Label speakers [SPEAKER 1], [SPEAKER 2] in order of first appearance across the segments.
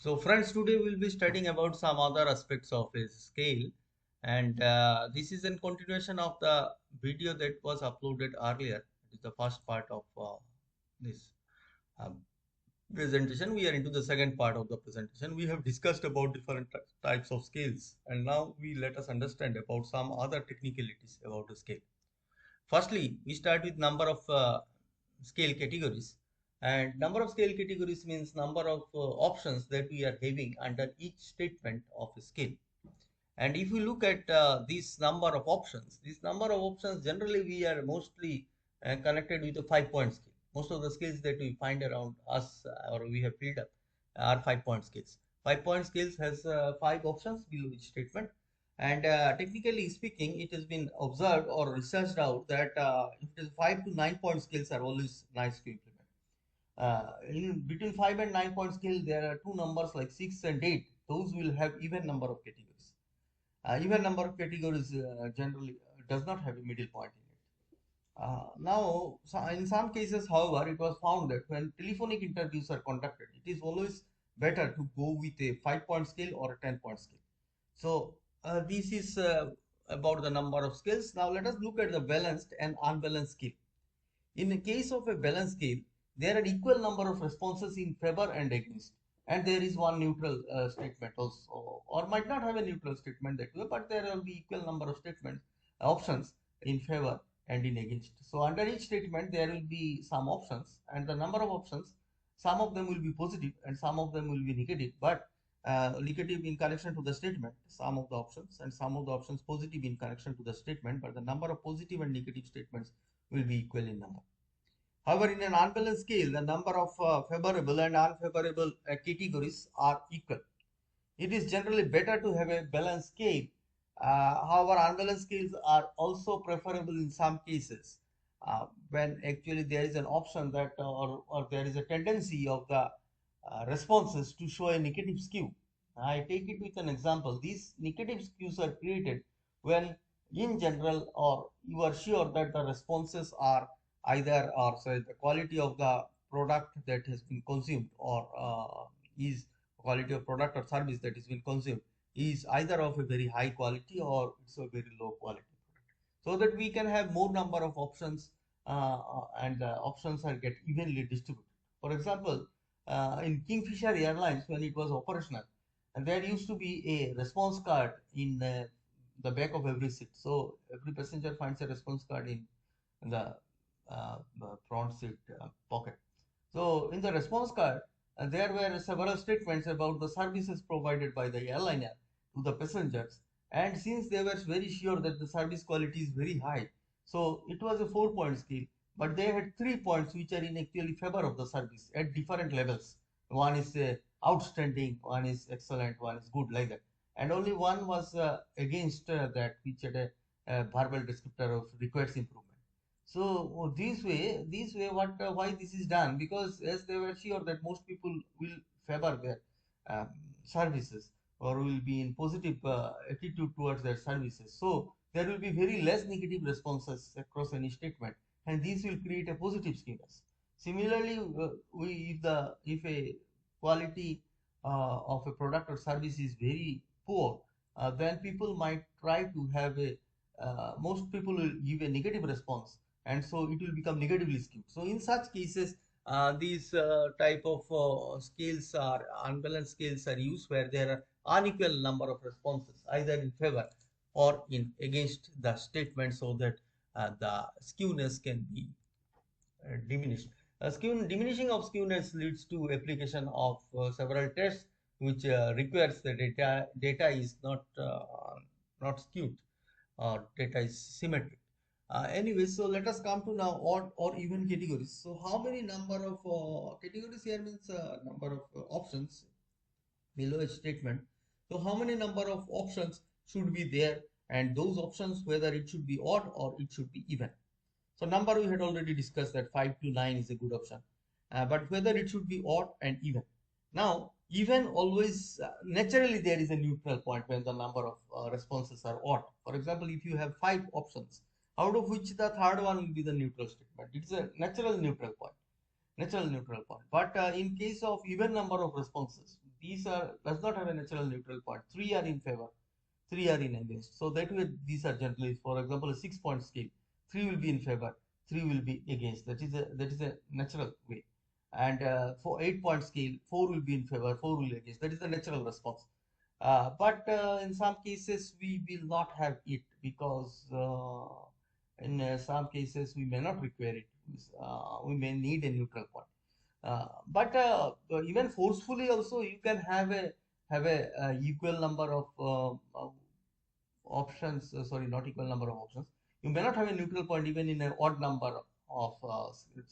[SPEAKER 1] So friends, today we'll be studying about some other aspects of a scale, and this is in continuation of the video that was uploaded earlier. It is the first part of this uh, presentation. We are into the second part of the presentation. We have discussed about different types of scales, and now we let us understand about some other technicalities about the scale. Firstly, we start with number of scale categories. And number of scale categories means number of options that we are having under each statement of a scale. And if we look at this number of options, generally we are mostly connected with a 5-point scale. Most of the scales that we find around us or we have filled up are 5-point scales. 5-point scales has 5 options below each statement. And technically speaking, it has been observed or researched out that if it is 5 to 9-point scales are always nice to implement. In between 5 and 9-point scale, there are two numbers like 6 and 8. Those will have even number of categories. Even number of categories generally does not have a middle point in it. Now, in some cases, however, it was found that when telephonic interviews are conducted, it is always better to go with a 5-point scale or a 10-point scale. So, this is about the number of scales. Now, let us look at the balanced and unbalanced scale. In the case of a balanced scale, there are equal number of responses in favor and against, and there is one neutral statement also, or might not have a neutral statement that way, but there will be equal number of statements options in favor and in against. So under each statement there will be some options, and the number of options, some of them will be positive and some of them will be negative, but negative in connection to the statement, some of the options, and some of the options positive in connection to the statement, but the number of positive and negative statements will be equal in number. However, in an unbalanced scale, the number of favorable and unfavorable categories are equal. It is generally better to have a balanced scale. However, unbalanced scales are also preferable in some cases when actually there is an option that or there is a tendency of the responses to show a negative skew. I take it with an example. These negative skews are created when in general or you are sure that the responses are either or say the quality of the product that has been consumed or is quality of product or service that is been consumed is either of a very high quality or it's a very low quality product, so that we can have more number of options and the options are get evenly distributed. For example, in Kingfisher Airlines, when it was operational, and there used to be a response card in the back of every seat, so every passenger finds a response card in the front seat pocket. So in the response card, there were several statements about the services provided by the airliner to the passengers. And since they were very sure that the service quality is very high, so it was a 4-point scale. But they had 3 points which are in actually favor of the service at different levels. One is outstanding, one is excellent, one is good, like that. And only one was against that, which had a verbal descriptor of requires improvement. So this way, why this is done? Because as they were sure that most people will favor their services or will be in positive attitude towards their services. So there will be very less negative responses across any statement, and this will create a positive skewness. Similarly, if a quality of a product or service is very poor, then people might try to have a most people will give a negative response, and so it will become negatively skewed. So in such cases, these type of scales are unbalanced scales are used where there are unequal number of responses either in favor or in against the statement, so that the skewness can be diminished. Diminishing of skewness leads to application of several tests which requires the data is not skewed or data is symmetric. Anyway, so let us come to now odd or even categories. So how many number of categories here means number of options below a statement. So how many number of options should be there, and those options whether it should be odd or it should be even. So number we had already discussed that 5 to 9 is a good option, but whether it should be odd and even. Now even always naturally there is a neutral point when the number of responses are odd. For example, if you have 5 options, out of which the third one will be the neutral statement, it's a natural neutral point. But in case of even number of responses, these are does not have a natural neutral point. Three are in favor, three are in against. So that way these are generally, for example, a 6-point scale. Three will be in favor, three will be against. That is a natural way. And for 8-point scale, four will be in favor, four will be against. That is the natural response. But in some cases we will not have it because in some cases we may not require it. We may need a neutral point. But even forcefully also you can have a equal number of options. Sorry, not equal number of options. You may not have a neutral point even in an odd number of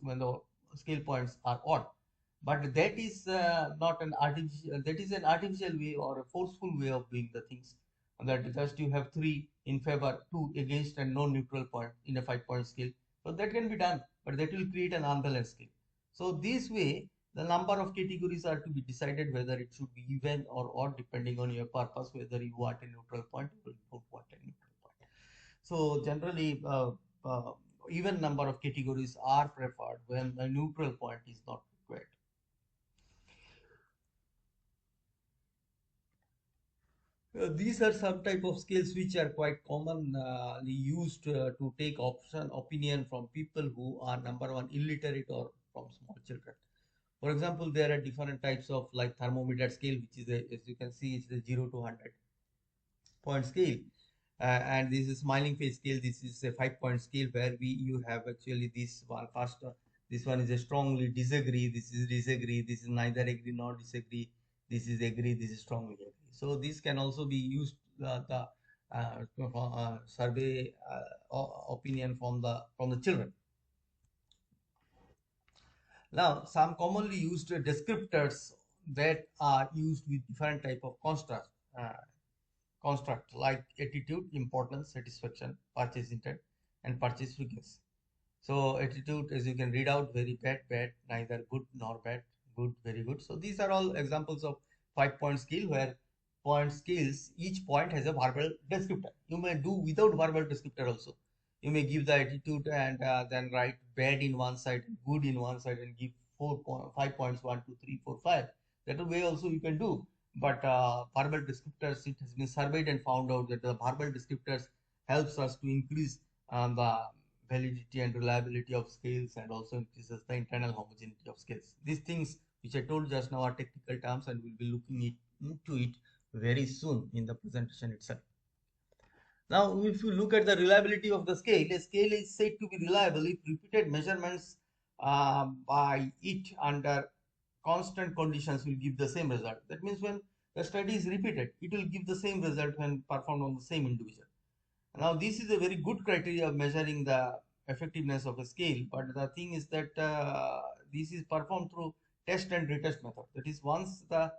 [SPEAKER 1] when the scale points are odd. But that is not an artificial. That is an artificial way or a forceful way of doing the things. That just you have three in favor, two against, and no neutral point in a 5-point scale. So that can be done, but that will create an unbalanced scale. So this way, the number of categories are to be decided whether it should be even or odd depending on your purpose, whether you want a neutral point or you don't want a neutral point. So generally, even number of categories are preferred when a neutral point is not required. These are some type of scales which are quite commonly used to take opinion from people who are, number one, illiterate or from small children. For example, there are different types of like thermometer scale, which is as you can see, it's the 0 to 100-point scale. And this is smiling face scale. This is a 5-point scale where you have actually this one first. This one is a strongly disagree. This is disagree. This is neither agree nor disagree. This is agree. This is strongly agree. So this can also be used the survey opinion from the children. Now, some commonly used descriptors that are used with different type of construct like attitude, importance, satisfaction, purchase intent, and purchase frequency. So attitude, as you can read out, very bad, bad, neither good nor bad, good, very good. So these are all examples of 5-point scale where point scales, each point has a verbal descriptor. You may do without verbal descriptor also. You may give the attitude and then write bad in one side, good in one side, and give 5 points, 1, 2, 3, 4, 5. That way also you can do. But verbal descriptors, it has been surveyed and found out that the verbal descriptors helps us to increase the validity and reliability of scales and also increases the internal homogeneity of scales. These things which I told just now are technical terms and we'll be looking into it very soon in the presentation itself. Now, if you look at the reliability of the scale, a scale is said to be reliable if repeated measurements by it under constant conditions will give the same result. That means when the study is repeated, it will give the same result when performed on the same individual. Now, this is a very good criteria of measuring the effectiveness of a scale, but the thing is that this is performed through test and retest method. That is, once the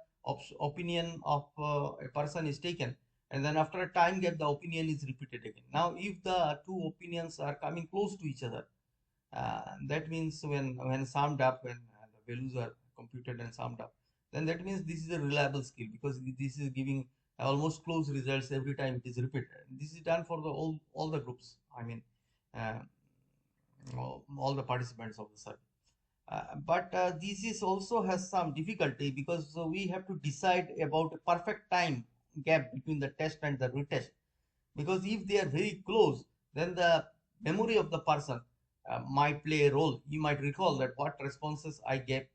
[SPEAKER 1] opinion of a person is taken, and then after a time gap, the opinion is repeated again. Now, if the two opinions are coming close to each other, that means when summed up, when the values are computed and summed up, then that means this is a reliable scale because this is giving almost close results every time it is repeated. This is done for the all the groups. I mean, uh, all the participants of the survey. But this is also has some difficulty because we have to decide about a perfect time gap between the test and the retest. Because if they are very close, then the memory of the person might play a role. You might recall that what responses I gave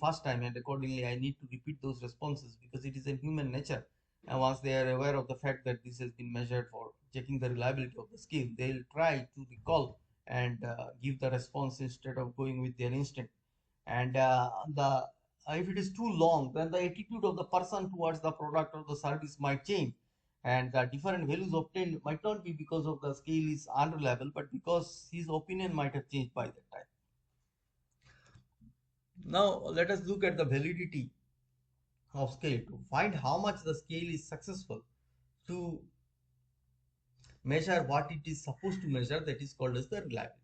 [SPEAKER 1] first time, and accordingly I need to repeat those responses because it is in human nature. And once they are aware of the fact that this has been measured for checking the reliability of the scale, they'll try to recall and give the response instead of going with their instinct. And the if it is too long, then the attitude of the person towards the product or the service might change, and the different values obtained might not be because of the scale is unreliable, but because his opinion might have changed by that time. Now let us look at the validity of scale to find how much the scale is successful to measure what it is supposed to measure, that is called as the reliability.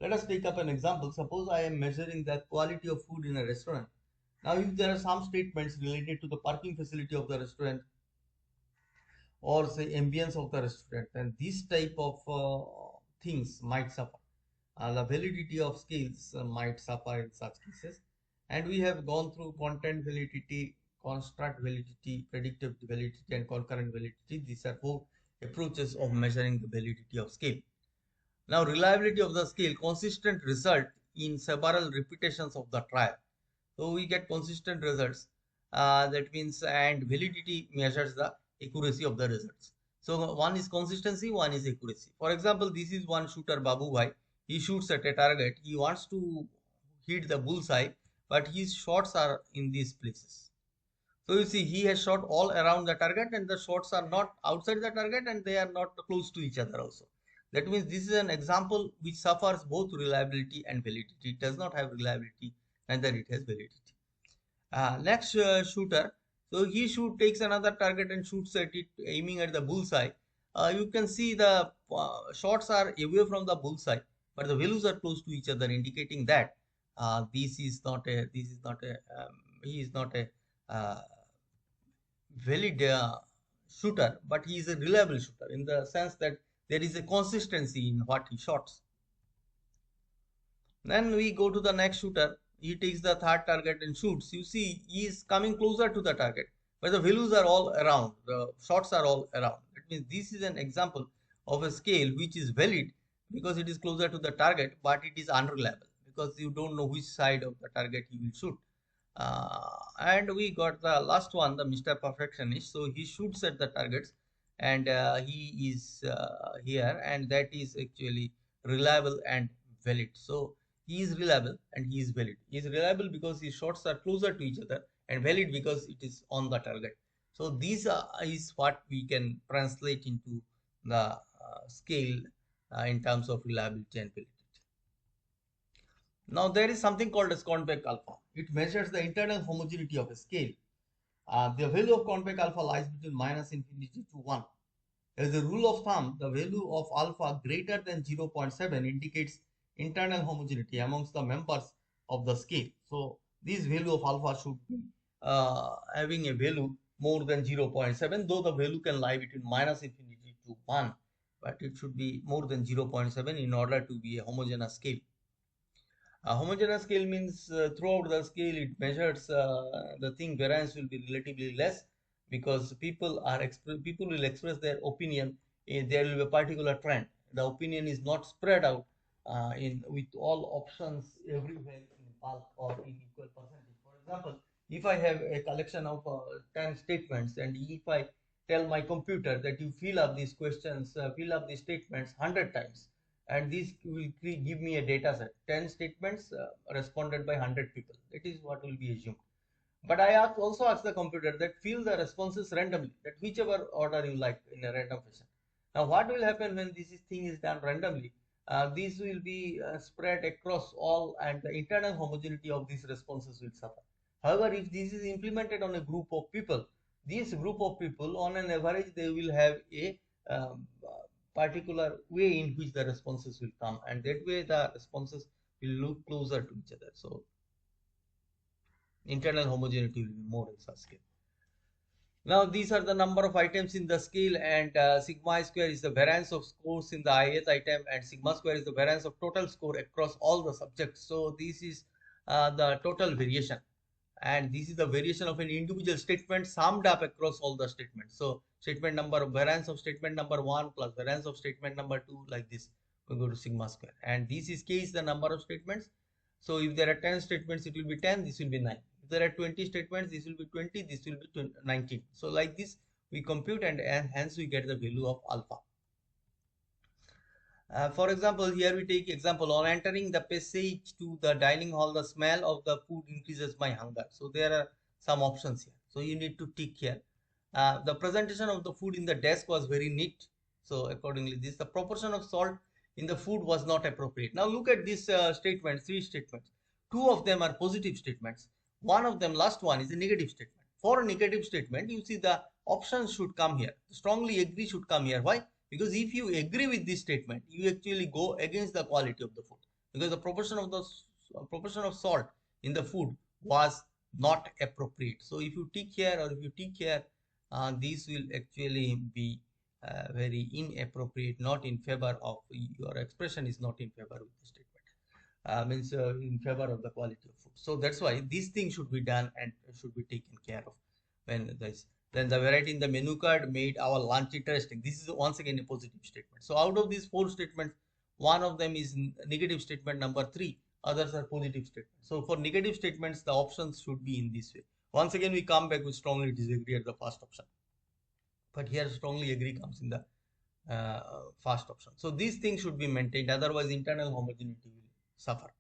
[SPEAKER 1] Let us take up an example. Suppose I am measuring the quality of food in a restaurant. Now if there are some statements related to the parking facility of the restaurant or say ambience of the restaurant, then this type of things might suffer. The validity of scales might suffer in such cases. And we have gone through content validity construct validity, predictive validity, and concurrent validity. These are four approaches of measuring the validity of scale. Now, reliability of the scale, consistent result in several repetitions of the trial. So we get consistent results. That means, and validity measures the accuracy of the results. So one is consistency, one is accuracy. For example, this is one shooter, Babu Bhai. He shoots at a target. He wants to hit the bullseye, but his shots are in these places. So you see, he has shot all around the target, and the shots are not outside the target, and they are not close to each other also. That means this is an example which suffers both reliability and validity. It does not have reliability, neither it has validity. Next shooter, so he takes another target and shoots at it, aiming at the bullseye. You can see the shots are away from the bullseye, but the values are close to each other, indicating that this is not a he is not a valid shooter, but he is a reliable shooter in the sense that there is a consistency in what he shots. Then we go to the next shooter. He takes the third target and shoots. You see, he is coming closer to the target, but the values are all around. The shots are all around. That means this is an example of a scale which is valid because it is closer to the target, but it is unreliable because you don't know which side of the target he will shoot. And we got the last one, the Mr. Perfectionist. So he shoots at the targets, and he is here, and that is actually reliable and valid. So he is reliable and he is valid. He is reliable because his shots are closer to each other, and valid because it is on the target. So these is what we can translate into the scale in terms of reliability and validity. Now there is something called as Convex Alpha. It measures the internal homogeneity of a scale. The value of Convex Alpha lies between minus infinity to 1. As a rule of thumb, the value of alpha greater than 0.7 indicates internal homogeneity amongst the members of the scale. So this value of alpha should be having a value more than 0.7, though the value can lie between minus infinity to 1, but it should be more than 0.7 in order to be a homogeneous scale. A homogeneous scale means throughout the scale it measures the thing variance will be relatively less because people will express their opinion. There will be a particular trend. The opinion is not spread out with all options everywhere in bulk or in equal percentage. For example, if I have a collection of 10 statements, and if I tell my computer that you fill up these questions, fill up these statements 100 times, and this will give me a data set, 10 statements responded by 100 people. That is what will be assumed. But I also ask the computer that fill the responses randomly, that whichever order you like in a random fashion. Now what will happen when this thing is done randomly? This will be spread across all, and the internal homogeneity of these responses will suffer. However, if this is implemented on a group of people, this group of people on an average they will have a particular way in which the responses will come, and that way the responses will look closer to each other. So internal homogeneity will be more in such scale. Now these are the number of items in the scale, and sigma square is the variance of scores in the ith item, and sigma square is the variance of total score across all the subjects. So this is the total variation, and this is the variation of an individual statement summed up across all the statements. So statement number, variance of statement number 1 plus variance of statement number 2, like this we go to sigma square, and this is k is the number of statements. So if there are 10 statements, it will be 10, this will be 9. If there are 20 statements, this will be 20, this will be 19. So like this we compute, and hence we get the value of alpha. For example, here we take example, on entering the passage to the dining hall, the smell of the food increases my hunger. So there are some options here. So you need to tick here. The presentation of the food in the desk was very neat. So accordingly, the proportion of salt in the food was not appropriate. Now look at these statements, 3 statements. 2 of them are positive statements. One of them, last one, is a negative statement. For a negative statement, you see the options should come here. Strongly agree should come here. Why? Because if you agree with this statement, you actually go against the quality of the food, because the proportion of salt in the food was not appropriate. So if you tick here or if you tick here, this will actually be very inappropriate, not in favor of your expression is not in favor of the statement. Means in favor of the quality of food. So that's why these things should be done and should be taken care of. when this. Then the variety in the menu card made our lunch interesting. This is once again a positive statement. So out of these four statements, one of them is negative statement number 3. Others are positive statements. So for negative statements, the options should be in this way. Once again, we come back with strongly disagree at the first option. But here strongly agree comes in the first option. So these things should be maintained. Otherwise, internal homogeneity will suffer.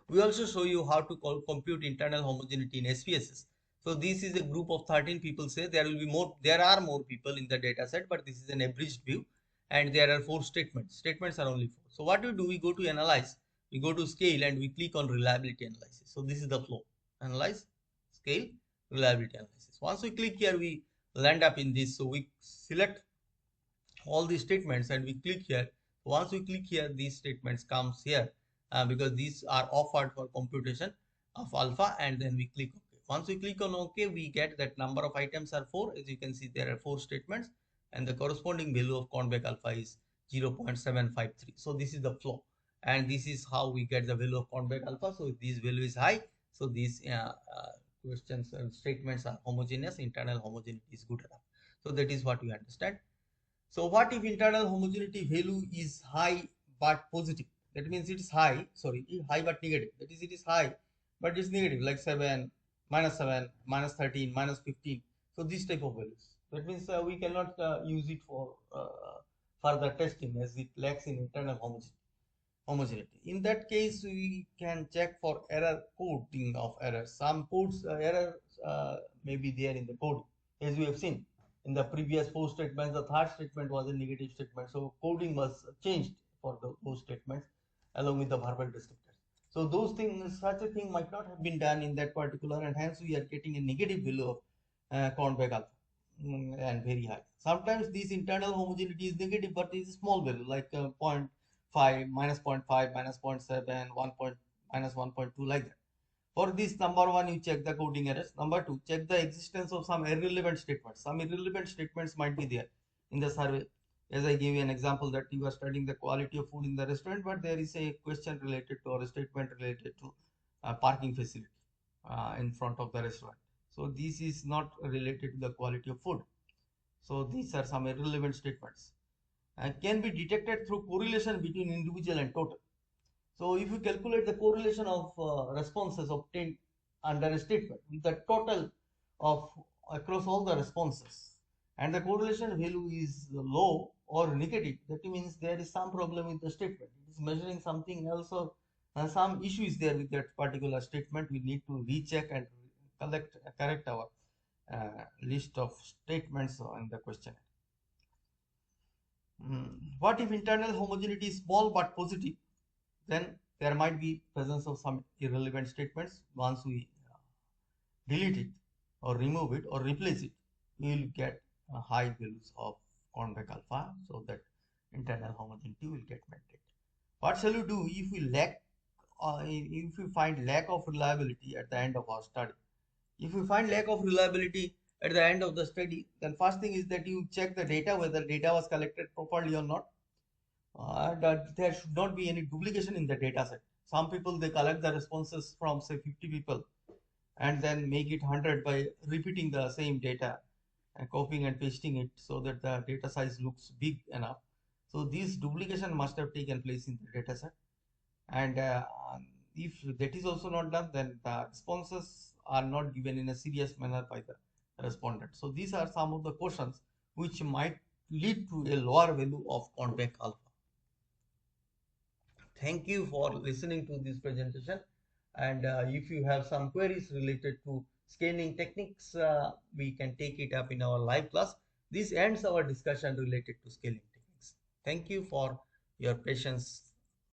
[SPEAKER 1] We also show you how to compute internal homogeneity in SPSS. So this is a group of 13 people. Say there will be more, there are more people in the data set, but this is an abridged view, and there are 4 statements. Statements are only 4. So what we do, we go to analyze, we go to scale, and we click on reliability analysis. So this is the flow: analyze, scale, reliability analysis. Once we click here, we land up in this. So we select all these statements and we click here. Once we click here, these statements comes here because these are offered for computation of alpha, and then we click OK. Once we click on OK, we get that number of items are 4. As you can see, there are 4 statements, and the corresponding value of Convex alpha is 0.753. So this is the flow, and this is how we get the value of Convex alpha. So if this value is high, so these questions and statements are homogeneous. Internal homogeneity is good enough. So that is what we understand. So what if internal homogeneity value is high but positive? That means it is high, sorry, high but negative. That is, it is high but it's negative, like 7, minus 13, minus 15. So this type of values. That means we cannot use it for further testing, as it lacks in internal homogeneity. In that case, we can check for error coding of errors. Some codes errors may be there in the code, as we have seen. In the previous 4 statements, the third statement was a negative statement. So coding was changed for those statements along with the verbal descriptors. So those things, such a thing might not have been done in that particular, and hence we are getting a negative value of Convex alpha and very high. Sometimes this internal homogeneity is negative, but it is small value like 0.5, minus 0.5, minus 0.7, 1 point, minus 1.2, like that. For this, number 1, you check the coding errors. Number 2, check the existence of some irrelevant statements. Some irrelevant statements might be there in the survey. As I gave you an example that you are studying the quality of food in the restaurant, but there is a question related to, or a statement related to parking facility in front of the restaurant. So this is not related to the quality of food. So these are some irrelevant statements. Can be detected through correlation between individual and total. So if you calculate the correlation of responses obtained under a statement with the total of across all the responses, and the correlation value is low or negative, that means there is some problem with the statement. It is measuring something else, or some issue is there with that particular statement. We need to recheck and correct our list of statements in the questionnaire. What if internal homogeneity is small but positive? Then there might be presence of some irrelevant statements. Once we delete it or remove it or replace it, we will get high values of Convex alpha, so that internal homogeneity will get maintained. What shall we do if we lack, if we find lack of reliability at the end of our study? If we find lack of reliability at the end of the study, then first thing is that you check the data, whether data was collected properly or not. That there should not be any duplication in the data set. Some people, they collect the responses from say 50 people and then make it 100 by repeating the same data and copying and pasting it so that the data size looks big enough. So this duplication must have taken place in the data set, and if that is also not done, then the responses are not given in a serious manner by the respondent. So these are some of the questions which might lead to a lower value of Convex alpha. Thank you for listening to this presentation, and if you have some queries related to scaling techniques, we can take it up in our live class. This ends our discussion related to scaling techniques. Thank you for your patience.